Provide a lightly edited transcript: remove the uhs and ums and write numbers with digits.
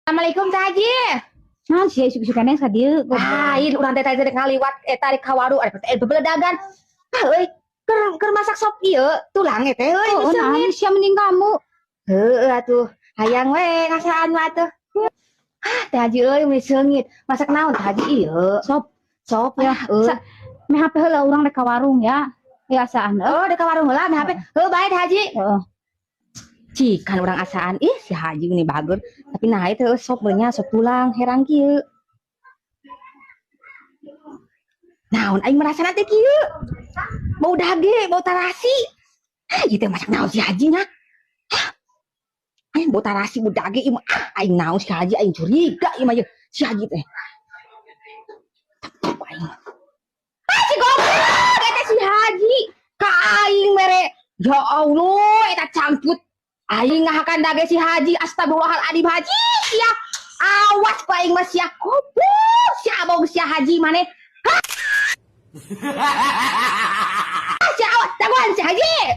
Assalamualaikum Cak Haji. Nah, sih suka-sukanya sa dieu. Lain urang teh tadi ngaliwat eta di kawaru ada teh bebeledagan. Euy, keur masak sop ieu tulang teh euy Oh, nah, sia mending kamu. heueuh atuh. Hayang we ngasaan mah atuh. Teh Haji euy geus seungit. Masak naon Teh Haji ieu? Sop ya. Meh HP heula urang rek ka warung ya. Biasaan. Oh, di kawarung heula meh HP. Heuh bae Teh Haji. Heeh. Cikan urang asaan. Ih, si Haji ini bager. Tapi nah itu sop nya sop tulang herang kieu. Naon aing merasa nanti kieu. Bau dage, bau tarasi. Ieu teh masak naon si Haji nya? Aing bau tarasi, bau dage ieu mah aing naon si Haji aing curiga ieu mah si Haji teh. Aing. Si goblok eta si Haji. Ka aing mere. Ya Allah, eta camput. Aing ngahakan dage si Haji, astagfirullahaladzim Haji. Ya, awas ku aing mah sia goblok. Si abong si Haji maneh.